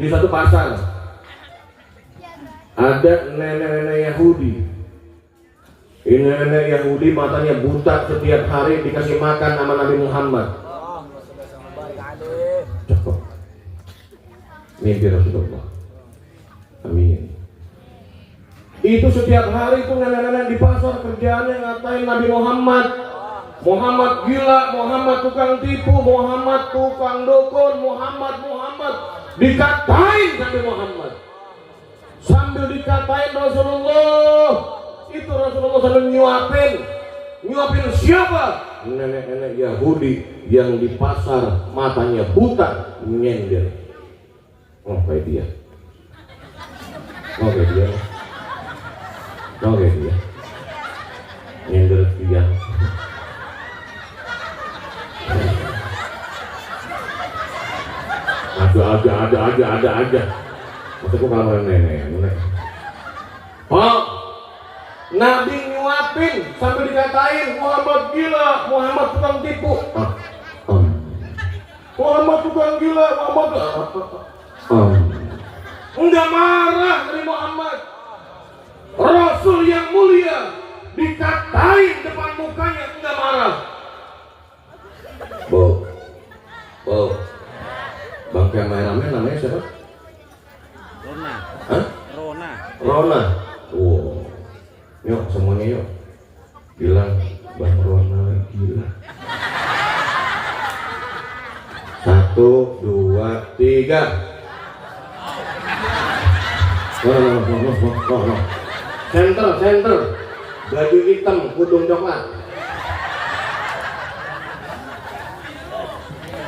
Di satu pasar ada nenek-nenek Yahudi. Ini nenek Yahudi matanya buta, setiap hari dikasih makan sama Nabi Muhammad. Cakep. Mimpi Rasulullah. Amin. Itu setiap hari itu nenek-nenek di pasar kerjaannya ngatain Nabi Muhammad. Muhammad gila, Muhammad tukang tipu, Muhammad tukang dukun, Muhammad dikatain Nabi Muhammad. Sambil dikatain Rasulullah, itu Rasulullah sambil nyuapin siapa? Nenek-nenek Yahudi yang di pasar matanya buta, nyender. Oh kayak dia. Nyender dia. Ada aja. Maksudku kalau nenek. Oh, Nabi nyuapin sampai dikatain Muhammad gila, Muhammad tukang tipu. Muhammad tukang gila, enggak marah dari Muhammad. Rasul yang mulia dikatain depan mukanya enggak marah. Bo. Bangkai merahnya namanya siapa? Rona. Hah? Rona. Wow. Yuk semuanya yuk. Bilang Bang Rona gila. 1, 2, 3. No. Center. Baju hitam, kudung coklat.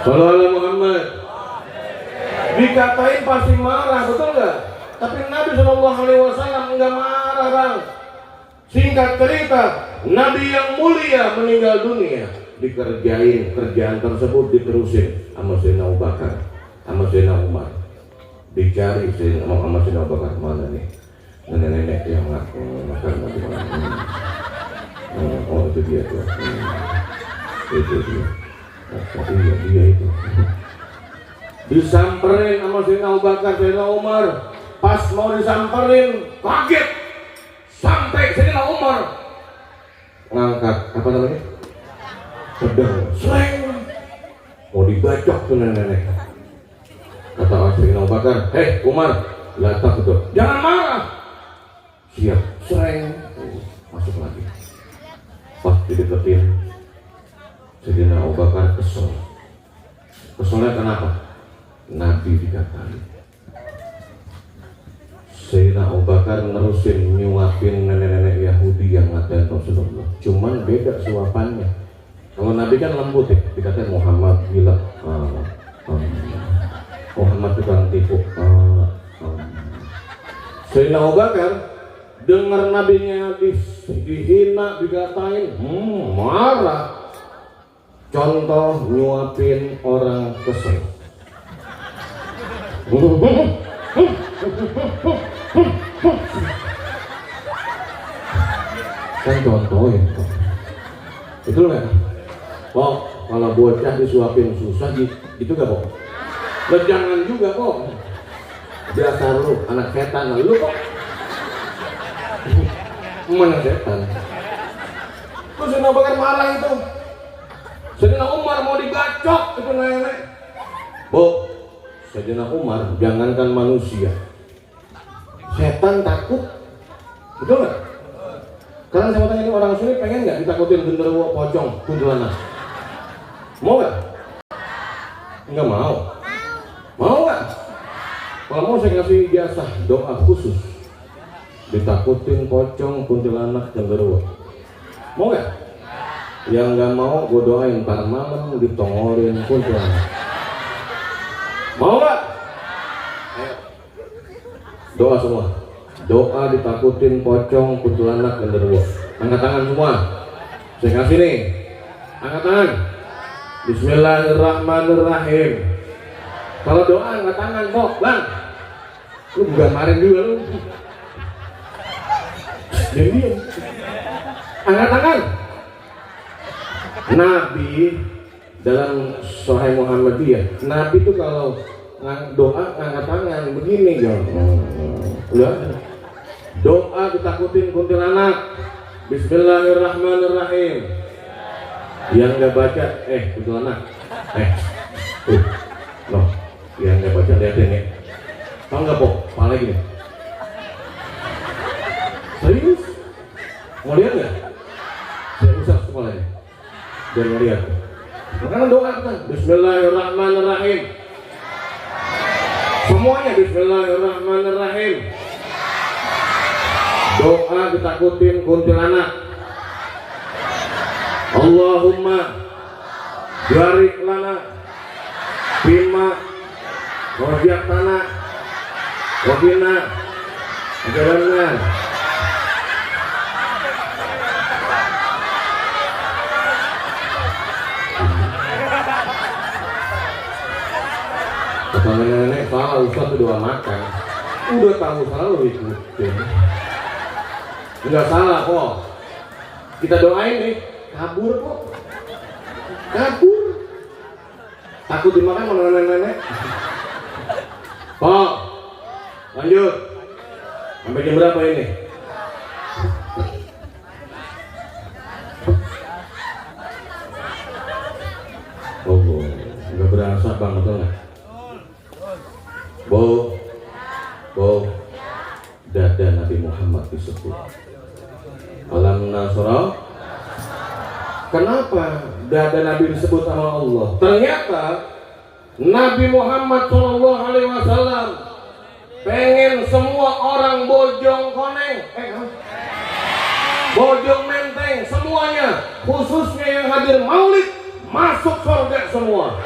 Sallallahu Muhammad. Dikatain pasti marah, betul nggak? Tapi Nabi SAW nggak marah, bang. Singkat cerita, Nabi yang mulia meninggal dunia, dikerjain kerjaan tersebut diterusin sama Sayyidina Abu Bakar, sama Sayyidina Umar. Dicari sama Sayyidina Abu Bakar, mana nih nenek-nenek yang makan Nabi Muhammad. Oh itu dia tuh. Itu dia. Dia itu. Disamperin sama Sayyidina Abu Bakar, Sayyidina Umar. Pas mau disamperin, kaget. Sampai Sayyidina Umar ngangkat, apa namanya? Pedang, sreng. Mau dibacok tuh nenek. Kata Sayyidina Abu Bakar, Umar, latak itu. Jangan marah. Siap, sreng. Masuk lagi. Pas dideketin, Sayyidina Abu Bakar kesel. Keselnya kenapa? Nabi dikatain. Sayyidina Abu Bakar nerusin nyuapin nenek-nenek Yahudi yang ngatain Rasulullah. Cuman beda suapannya. Kalau Nabi kan lembut ya, dikatain Muhammad gila, Muhammad tukang tipu. Sayyidina Abu Bakar dengar nabinya dihina, dikatain, marah. Contoh nyuapin orang kesel. Kan contohin, betul nggak? Kok kalau bocah disuapin susah gitu gak kok? Jangan juga kok. Dasar lu anak setan, lu kok mana setan? Terus Sayyidina Abu Bakar marah itu. Sayyidina Umar mau dibacok itu nenek. Sayyidina Umar jangankan manusia, setan takut, betul nggak? Sekarang saya mau tanya, ini orang sini pengen nggak ditakutin genderuwo, pocong, kuntilanak? Mau nggak? Nggak mau. Mau nggak? Kalau mau saya kasih ijazah doa khusus. Ditakutin pocong, kuntilanak, genderuwo. Mau nggak? Yang nggak mau gue doain ntar malam ditongolin kuntilanak. Mau nggak? Ayo. Doa semua. Doa ditakutin pocong, kuntilanak, genderuwo. Angkat tangan semua. Saya kasih nih. Angkat tangan. Bismillahirrahmanirrahim. Kalau doa angkat tangan kok, bang. Lu bukan kemarin juga lu. Diam. Angkat tangan. Nabi dalam Sahih Muhammadiyah, Nabi itu kalau doa ngangkat tangan begini dong. Udah. Doa ditakutin kuntilanak. Bismillahirrahmanirrahim. Yang nggak baca, kuntilanak. Loh, yang nggak baca liatin ya. Tahu nggak po? Kepala gini. Serius? Mau lihat nggak? Saya usap kepalanya. Biar ngeliat. Makanya doa kan. Bismillahirrahmanirrahim. Semuanya Bismillahirrahmanirrahim. Doa ditakutin kuntilanak. Allahumma barik lana bima wajiatana wabina ajaranna. Kata nenek salah, Ustaz itu doa makan. Udah tahu salah lo ikutin. Enggak salah kok. Kita doain nih, kabur kok. Kabur. Takut dimakan sama nenek-nenek. Kok, lanjut. Sampai jam berapa ini? Oh, enggak berasa bang, betul nggak? Bo, dada Nabi Muhammad disebut. Alam Nasra. Kenapa dada Nabi disebut sama Allah? Ternyata Nabi Muhammad SAW pengen semua orang bojong koneng, bojong menteng, semuanya, khususnya yang hadir maulid, masuk surga semua.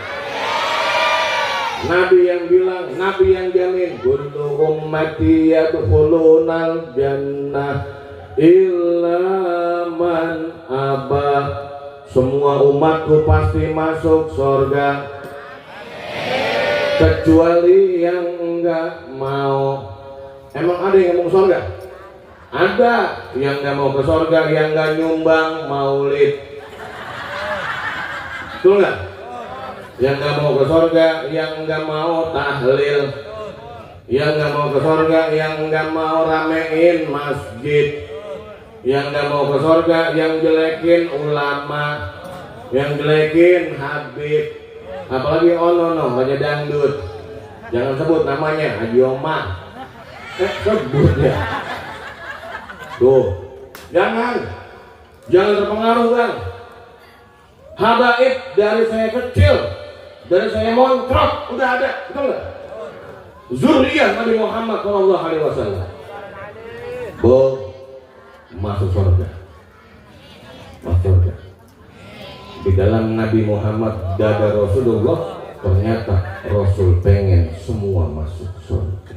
Nabi yang bilang, Nabi yang jamin, kullu ummati yadkhulunal jannah illa man aba. Semua umatku pasti masuk surga kecuali yang enggak mau. Emang ada yang mau surga? Ada yang enggak mau ke surga, yang enggak nyumbang maulid. Betul enggak? Yang nggak mau ke surga, yang nggak mau tahlil, yang nggak mau ke surga, yang nggak mau ramein masjid, yang nggak mau ke surga, yang jelekin ulama, yang jelekin Habib, apalagi ono banyak dangdut. Jangan sebut namanya, Haji Oma. Sebut ya. Tuh, jangan terpengaruh kan. Habaib dari saya kecil, dari saya montrok udah ada, betul nggak? Zuriyah Nabi Muhammad SAW. Masuk surga. Masuk surga. Di dalam Nabi Muhammad dada Rasulullah, ternyata Rasul pengen semua masuk surga.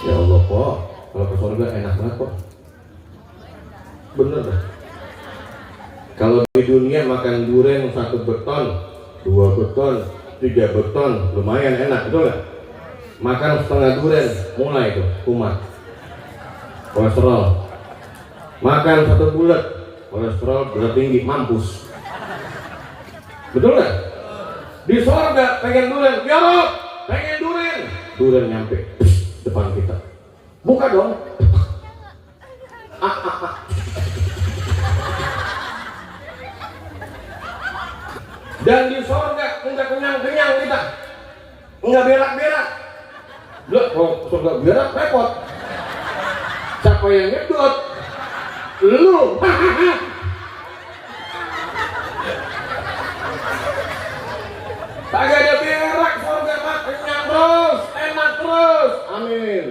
Ya Allah kok, kalau ke surga enak banget kok. Bener dah. Kalau di dunia makan durian 1 beton, 2 beton, 3 beton, lumayan enak, betul nggak? Makan setengah durian, mulai tuh kumat, kolesterol. Makan 1 bulat, kolesterol berat tinggi, mampus. Betul nggak? Di surga pengen durian, ya Rob, pengen durian nyampe depan kita. Buka dong. Dan di surga enggak kenyang-kenyang kita, enggak berak-berak. Loh, kalau surga berak repot. Siapa yang nyedot? Lu. Kagak ada berak, surga mah kenyang terus, enak terus. Amin.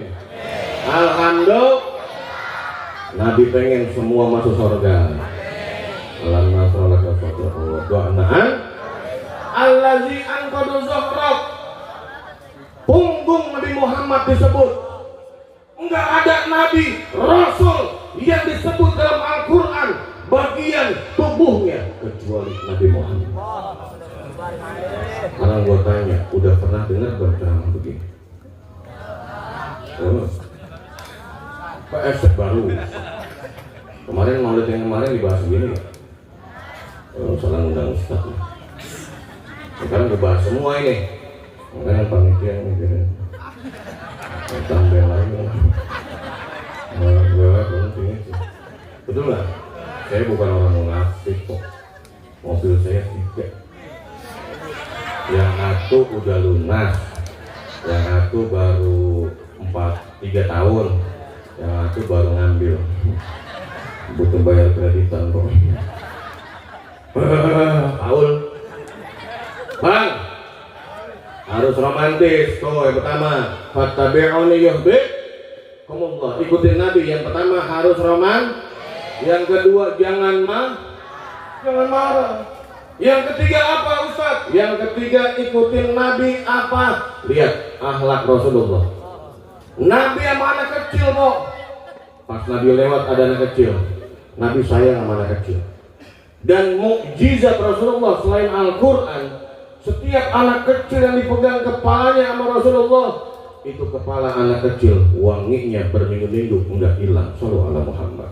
Alhamdulillah. Nabi pengen semua masuk surga. Alhamdulillah sallallahu alaihi wasallam. Allazi anqadu zuhrab. Punggung Nabi Muhammad disebut. Enggak ada nabi, rasul yang disebut dalam Al-Quran bagian tubuhnya kecuali Nabi Muhammad. Sekarang gua tanya, udah pernah dengar ceramah begini? PS baru. Kemarin maulid yang kemarin dibahas begini ya. Salah undang Ustaz. Sekarang dibahas semua ini. Makanya panitia mikirin tambah lagi lewat penting itu. Betul nggak? Saya bukan orang munafik kok. Mobil saya 3. Yang satu udah lunas, yang satu baru 3 tahun, yang satu baru ngambil. Butuh bayar kreditan kok. Paul, Bang, harus romantis. Tuh yang pertama, fattabi'uni yuhibbukumullah. Ikutin Nabi. Yang pertama harus yang kedua jangan marah. Yang ketiga apa Ustaz? Yang ketiga ikutin Nabi apa? Lihat akhlak Rasulullah. Nabi sama anak kecil kok. Pas Nabi lewat ada anak kecil, Nabi sayang sama anak kecil. Dan mukjizat Rasulullah selain Al-Quran, setiap anak kecil yang dipegang kepalanya sama Rasulullah, itu kepala anak kecil wanginya berminggu-minggu enggak hilang. Shallallahu alaihi Muhammad.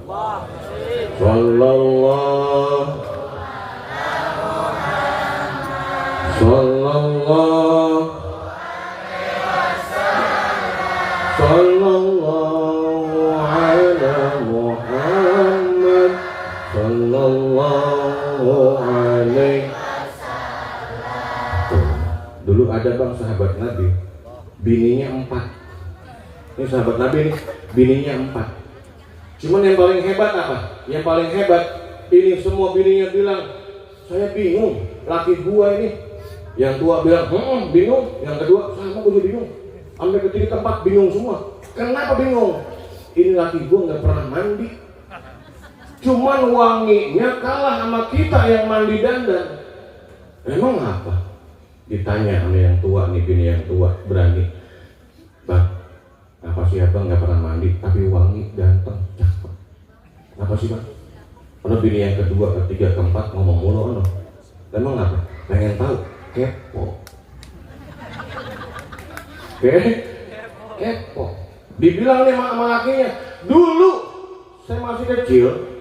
Dulu ada bang sahabat Nabi, bininya 4. Ini sahabat Nabi nih, bininya 4. Cuman yang paling hebat apa? Yang paling hebat ini semua bininya bilang, saya bingung, laki gua ini. Yang tua bilang, bingung. Yang kedua, sama gua juga bingung. Sampai ketiga keempat bingung semua. Kenapa bingung? Ini laki gua nggak pernah mandi. Cuman wanginya kalah sama kita yang mandi dandan. Emang apa? Ditanya sama yang tua nih, bini yang tua berani. Bang, apa sih abang nggak pernah mandi tapi wangi ganteng cakep? Apa sih bang? Kalau bini yang kedua, ketiga, keempat ngomong mulu ono. Emang apa? Pengen tahu? Kepo. Kepo. Dibilang nih sama lakinya, dulu saya masih kecil,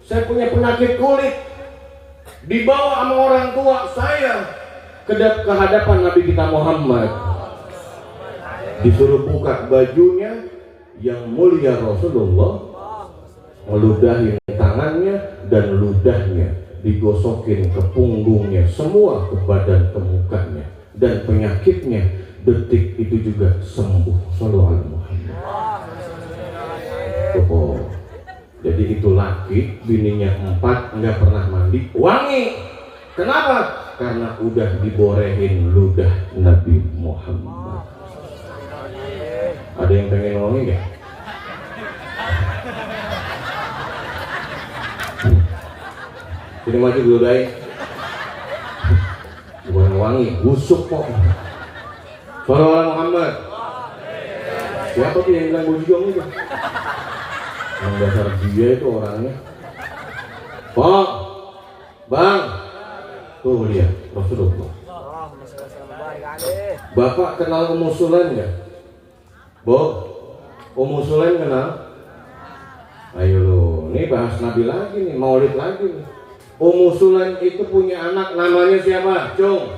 saya punya penyakit kulit. Dibawa sama orang tua saya ke hadapan Nabi kita Muhammad, disuruh buka bajunya yang mulia Rasulullah, meludahin tangannya dan ludahnya, digosokin ke punggungnya, semua ke badan, ke mukanya, dan penyakitnya detik itu juga sembuh. Shallallahu alaihi Muhammad. Oh, jadi itu laki, bininya 4, nggak pernah mandi, wangi. Kenapa? Karena udah diborehin ludah Nabi Muhammad. Ada yang pengen wangi nggak? Ini maju dulu dai. Bukan wangi, busuk kok. Sallallahu Muhammad. Siapa tuh yang bilang bujong itu? Yang dasar dia itu orangnya. Kok, bang. Tuh lihat Rasulullah. Bapak kenal Ummu Sulaim nggak? Bo, Ummu Sulaim kenal? Ayo lo, ini bahas Nabi lagi nih, Maulid lagi nih. Ummu Sulaim itu punya anak namanya siapa? Cung.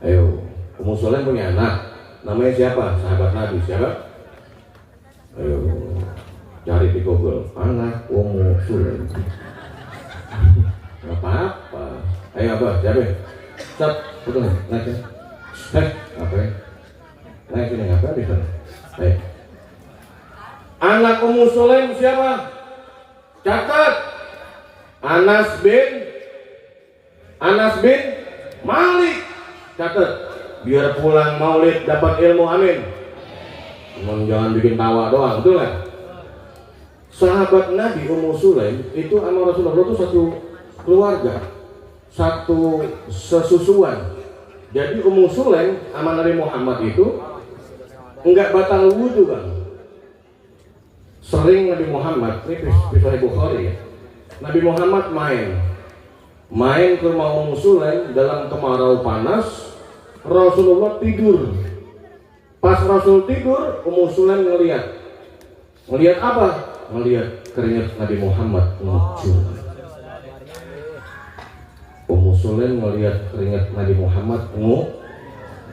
Ayo, Ummu Sulaim punya anak namanya siapa? Sahabat Nabi siapa? Ayo, cari di Google anak Ummu Sulaim. Gak apa-apa. Ayo apa? Siapa? Stop, betul naik ya. Apa ya? Naik sini, ngapain di sana? Ayo. Anak Ummu Sulaim siapa? Catat. Anas bin Malik. Catat. Biar pulang Maulid dapat ilmu, amin. Cuman jangan bikin tawa doang, betul nggak? Sahabat Nabi Ummu Sulaim itu sama Rasulullah itu satu keluarga, satu sesusuan. Jadi Ummu Sulaim sama Nabi Muhammad itu enggak batal wudhu bang. Sering Nabi Muhammad, ini Sahih Bukhari ya, Nabi Muhammad main ke rumah Ummu Sulaim dalam kemarau panas. Rasulullah tidur. Pas Rasul tidur, Ummu Sulaim ngelihat apa? Ngelihat keringat Nabi Muhammad muncul. Ummu Sulaim ngelihat keringat Nabi Muhammad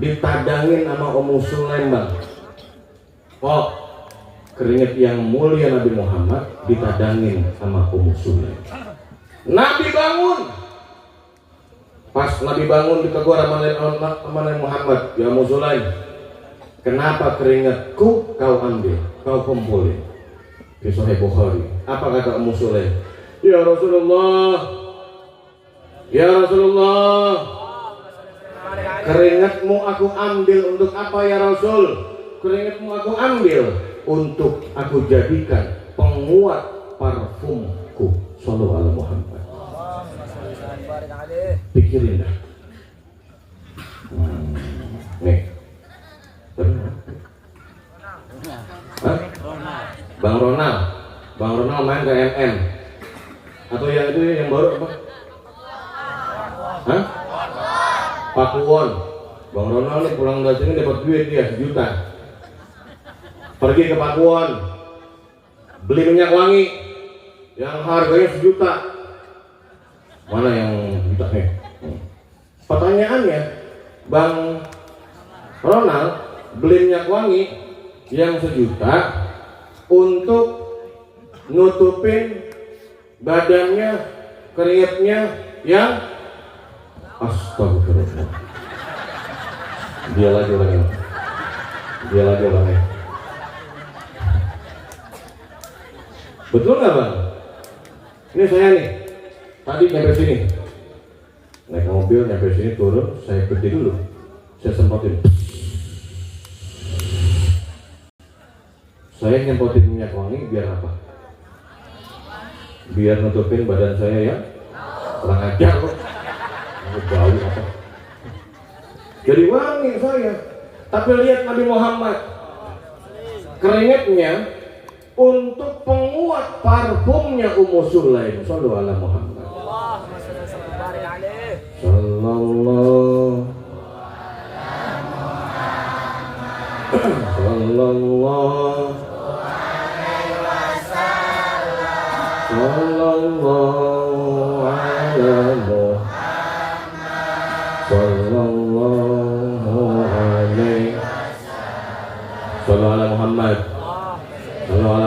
ditadangin sama Ummu Sulaim bang. Oh, keringat yang mulia Nabi Muhammad ditadangin sama Ummu Sulaim. Nabi bangun. Pas Nabi bangun ditegur sama Nabi Muhammad, ya Ummu Sulaim, kenapa keringatku kau ambil, kau kumpulin? Di Sahih Bukhari. Apa kata Ummu Sulaim? Ya Rasulullah, ya Rasulullah, keringatmu aku ambil untuk apa ya Rasul? Keringatmu aku ambil untuk aku jadikan penguat parfumku. Sallallahu alaihi Muhammad. Pikirin dah. Nih. Hah? Bang Ronald main ke MM. Atau yang itu yang baru apa? Hah? Pakuwon. Bang Ronald nih pulang dari sini dapat duit dia 1 juta. Pergi ke Pakuwon, beli minyak wangi yang harganya 1 juta. Mana yang juta nih? Pertanyaannya, Bang Ronald beli minyak wangi yang 1 juta untuk nutupin badannya, keringatnya yang astagfirullah. Dia lagi orangnya. Betul nggak bang? Ini saya nih, tadi nyampe sini, naik mobil nyampe sini turun, saya berhenti dulu, saya semprotin. Saya nyemprotin minyak wangi biar apa? Biar nutupin badan saya ya, kurang ajar kok, bau apa? Jadi wangi saya. Tapi lihat Nabi Muhammad, keringatnya untuk penguat parfumnya Ummu Sulaim. Sallallahu alaihi Muhammad.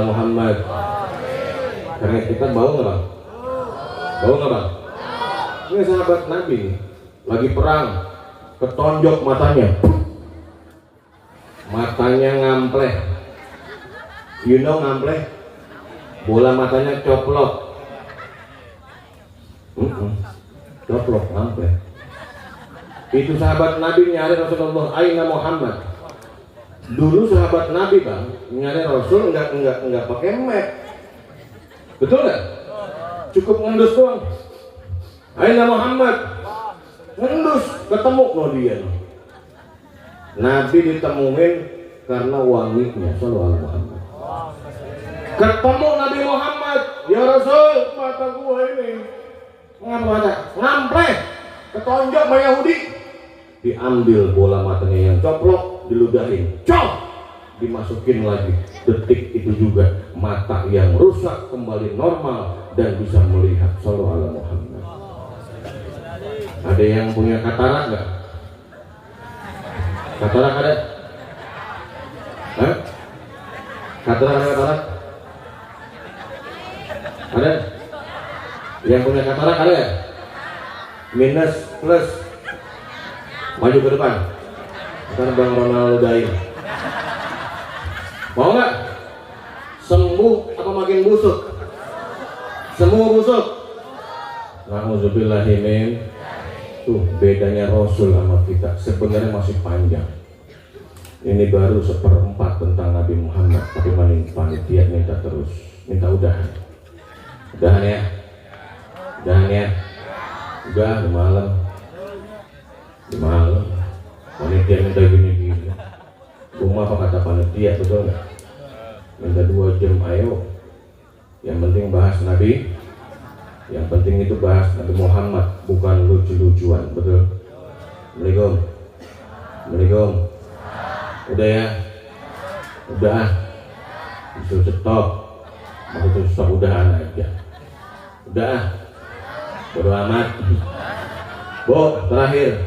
Muhammad. Karena kita bau nggak bang? Bau nggak bang? Ini sahabat Nabi lagi perang, ketonjok matanya ngampleh. You know ngampleh? Bola matanya coplok. Coplok ngampleh. Itu sahabat Nabi nyari Rasulullah, aina Muhammad. Dulu sahabat Nabi bang nyari Rasul enggak pakai map, betul nggak? Cukup ngendus doang. Aina Muhammad, ngendus ketemu loh dia. Nabi ditemuin karena wanginya. Sallallahu alaihi Muhammad. Ketemu Nabi Muhammad, ya Rasul, mata gua ini ngampleh, ketonjok sama Yahudi. Diambil bola matanya yang coplok, diludahin, dimasukin lagi. Detik itu juga mata yang rusak kembali normal dan bisa melihat. Sallallahu alaihi Muhammad. Ada yang punya katarak nggak? Katarak ada? Hah? Katarak? Ada? Yang punya katarak ada? Minus, plus. Maju ke depan. Ntar Bang Ronald ludahin. Mau nggak? Sembuh apa makin busuk? Sembuh busuk. Nauzubillahimin. Tuh bedanya Rasul sama kita sebenarnya masih panjang. Ini baru 1/4 tentang Nabi Muhammad, tapi panitia minta terus, minta udahan ya. Udah di malam. Panitia minta gini. Rumah apa kata panitia, betul nggak? Minta 2 jam, ayo. Yang penting bahas Nabi. Yang penting itu bahas Nabi Muhammad, bukan lucu-lucuan, betul? Assalamualaikum. Udah ya? Udah. Itu stop. Maksudnya stop udahan aja. Udah. Bodo amat. Bo, terakhir,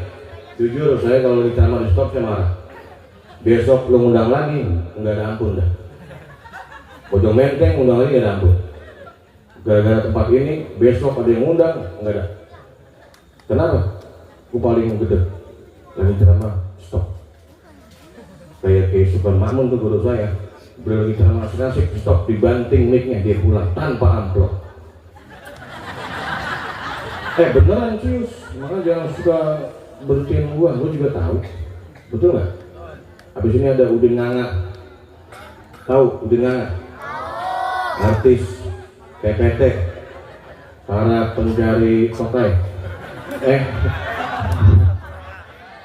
jujur saya kalau di ceramah di stop saya marah. Besok lu ngundang lagi, nggak ada ampun dah. Bojong Menteng ngundang lagi nggak ada ampun. Gara-gara tempat ini, besok ada yang ngundang, nggak ada. Kenapa? Aku paling gede. Lagi ceramah, stop. Kayak Sultan Makmun tuh guru saya. Beliau lagi ceramah asik, stop, dibanting mic-nya, dia pulang tanpa amplop. Beneran serius, makanya jangan suka berhentiin gua juga tahu, betul nggak? Habis ini ada Udin Nganga, tahu Udin Nganga? Artis PPT, para pencari kotai.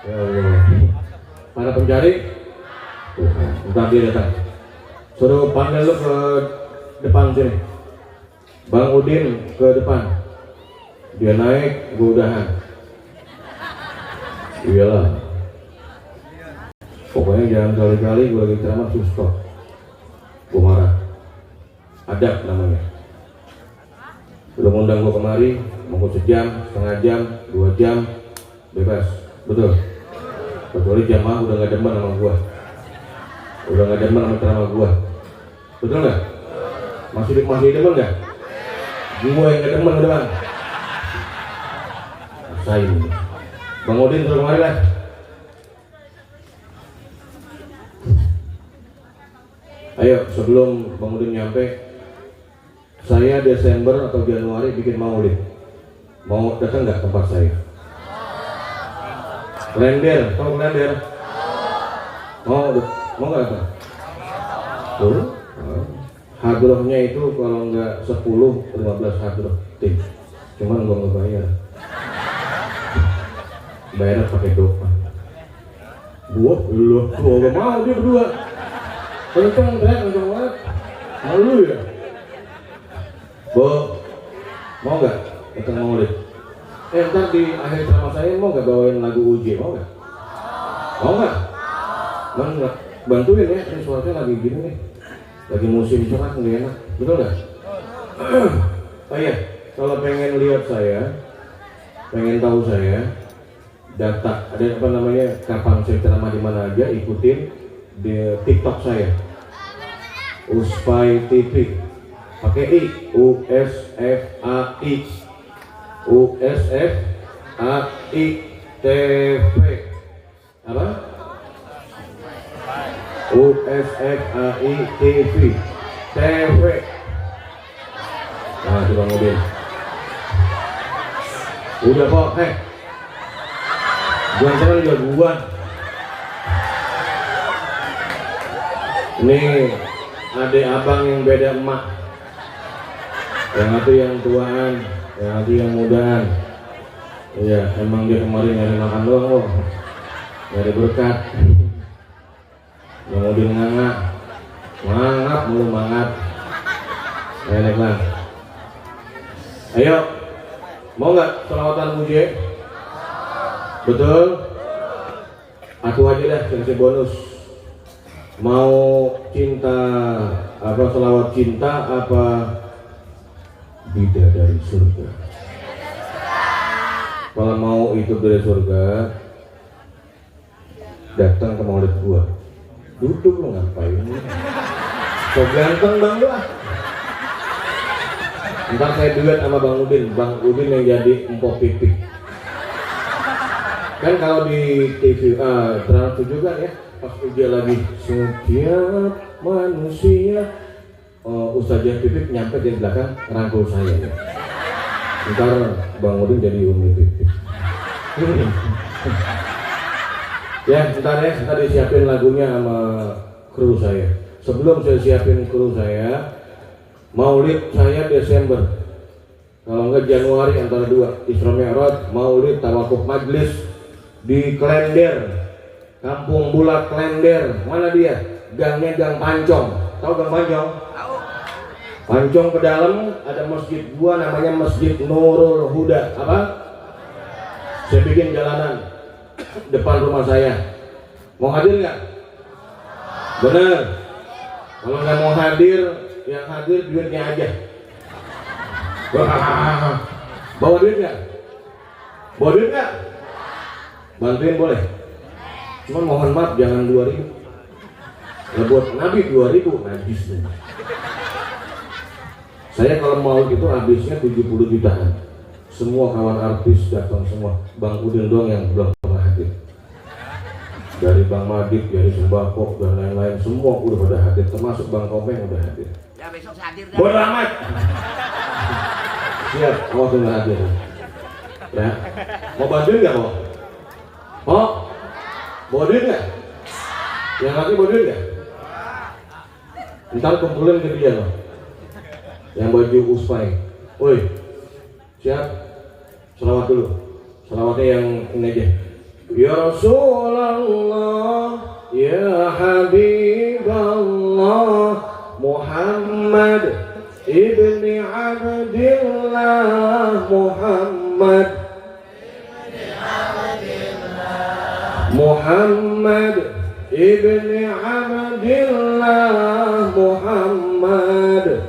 Ya Allah, para pencari, ntar dia datang. Suruh panggil lu ke depan sini, Bang Udin ke depan. Dia naik, gue udahan. Iyalah. Pokoknya jangan kali-kali gue lagi ceramah terus stop. Gue marah. Adab namanya. Udah ngundang gue kemari, mau sejam, setengah jam, 2 jam, bebas. Betul. Kecuali jamaah udah gak demen sama gue. Udah gak demen sama ceramah gue. Betul nggak? Masih demen nggak? Gue yang gak demen udah bang. Saya ini. Bang Udin turun kemari lah. Ayo sebelum Bang Udin nyampe, saya Desember atau Januari bikin maulid. Mau datang nggak tempat saya? Klender, tahu klender? Mau nggak datang? Tuh, hadrohnya itu kalau nggak 10-15 hadroh tim. Cuman gua nggak bayar. Bayar pakai doa. Gua gak mau dia berdua. Kenceng banget. Malu ya. Bo, mau nggak datang maulid? Ntar di akhir ceramah saya mau nggak bawain lagu uji? Mau nggak? Mau nggak? Nggak bantuin ya. Ini suaranya lagi gini nih. Lagi musim cerah nggak enak. Betul nggak? Oh iya, kalau pengen lihat saya, pengen tahu saya, data ada apa namanya kapan saya ceramah di mana aja, ikutin di TikTok saya Usfai TV pakai I, USFAI TV apa? USFAI TV. Nah coba mobil udah kok, Buan sana juga buan. Ini adik abang yang beda emak. Yang satu yang tuaan, yang satu yang mudaan. Iya, emang dia kemarin nyari makan doang loh. Nyari berkat. Yang mau dia mangap mulu mangap. Enak lah. Ayo, mau nggak selawatan muji? Betul? Aku aja dah kasih bonus. Mau cinta apa, selawat cinta apa bidadari surga? Kalau mau itu dari surga, datang ke maulid gua. Duduk lo ngapain? So ganteng bang lu ah. Ntar saya duet sama Bang Udin yang jadi empok pipik. Kan kalau di TV Trans juga kan ya, pas dia lagi setiap manusia, Ustazah Pipik nyampe di belakang rangkul saya ya. Ntar Bang Udin jadi Umi Pipik. Ya ntar disiapin lagunya sama kru saya. Sebelum saya siapin kru saya, maulid saya Desember, kalau enggak Januari antara dua, Isra Mi'raj, maulid tawakuf majlis di Klender, Kampung Bulak Klender. Mana dia? Gangnya Gang Pancong. Tahu Gang Pancong? Tahu. Pancong ke dalam ada masjid gua namanya Masjid Nurul Huda. Apa? Saya bikin jalanan depan rumah saya. Mau hadir nggak? Bener. Kalau nggak mau hadir, yang hadir duitnya aja. Bawa duit nggak? Bawa duit nggak? Bantuin boleh? Cuman mohon maaf jangan 2000. Ya buat Nabi 2000 najis nih. Saya kalau mau itu habisnya 70 jutaan. Semua kawan artis datang semua. Bang Udin doang yang belum pernah hadir. Dari Bang Madib, dari Sembako dan lain-lain semua udah pada hadir. Termasuk Bang Komeng udah hadir. Ya besok saya hadir dah. Bodo amat. Siap, awas udah hadir. Ya, mau bantuin nggak mau? Oh, mau duit nggak? Yang lagi mau duit nggak? Ntar kumpulin ke dia loh. Yang baju uspai. Woi, siap? Selawat dulu. Selawatnya yang ini aja. Ya Rasulullah, ya Habiballah, Muhammad ibni Abdillah, Muhammad ibni Abdillah, Muhammad.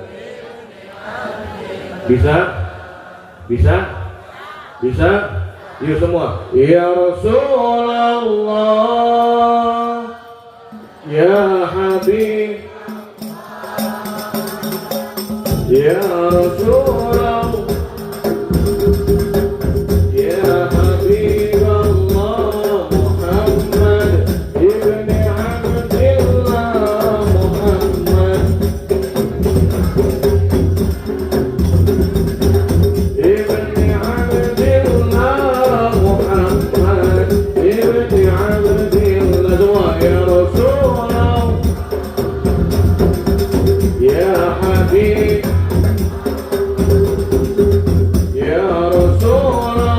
Bisa? Bisa? Bisa? Yuk semua. Ya Rasulullah, ya Habib, ya Rasulullah, ya Habib Allah, Muhammad ibni Abdillah, Muhammad ibni Abdillah, Muhammad ibni Abdillah. Semua ya Rasulullah, ya Habib, ya Rasulullah,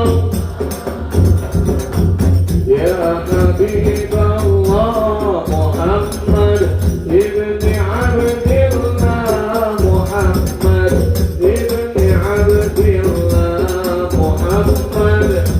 ya Habib Allah, Muhammad ibni Abdillah, Muhammad ibni Abdillah, Muhammad.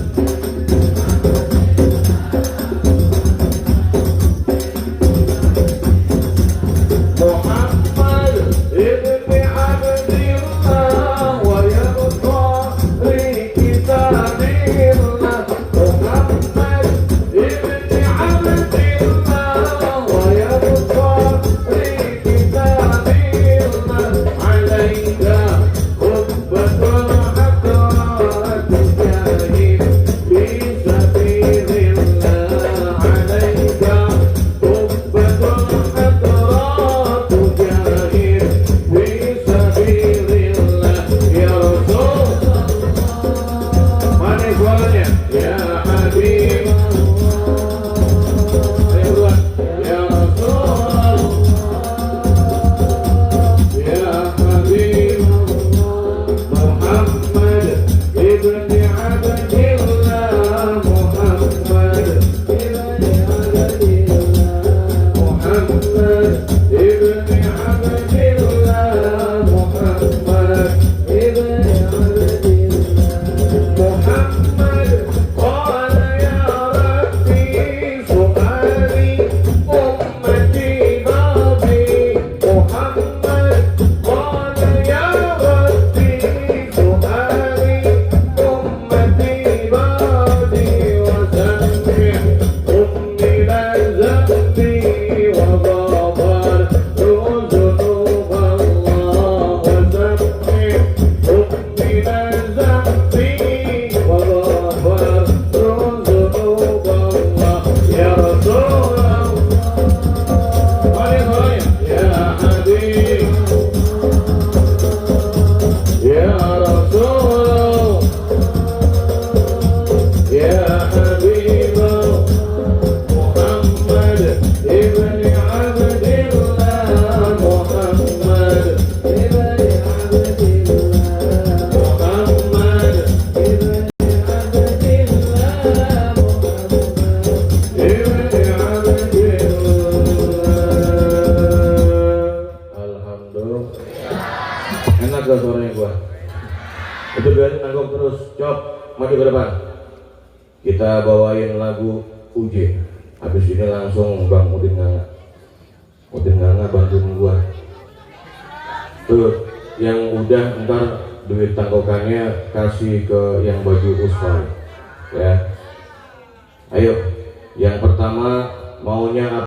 Muhammad ibni Abdillah wa yabqa li kitabillah. Muhammad ibni Abdillah wa yabqa li kitabillah. Alayka hubbatul hadrat jahid fi sabilillah. Alayka hubbatul hadrat jahid fi sabilillah. Ya Rasulullah, mana suaranya? Ya Habib, ayo buat. Ya Rasulullah, ya Habib, Muhammad ibni Abdillah, Muhammad ibni Abdillah, Muhammad ibni Abdillah, Muhammad ibni Abdillah, Muhammad. Qala ya Rabbi su'ali ummati babi. Muhammad qala ya Rabbi su'ali ummati babi. Wa sami' ummi la zambi wa ghafar dhunub Allah. Wa sami' ummi la zambi wa ghafar dhunub Allah. Ya Rasulullah, ya Habib, ya Rasulullah, ya Habib, Muhammad ibni Abdillah, Muhammad ibni Abdillah, Muhammad ibni Abdillah, Muhammad ibni Abdillah. Alhamdulillah. Enak gak suaranya gua? Itu biarin nanggung terus. Cop, maju ke depan. Kita bawain lagu UJ. Habis ini langsung Bang Udin Nganga bantuin gua. Tuh, yang udah ntar duit tanggokannya kasih ke yang baju uspai. Ya. Ayo, yang pertama maunya apa?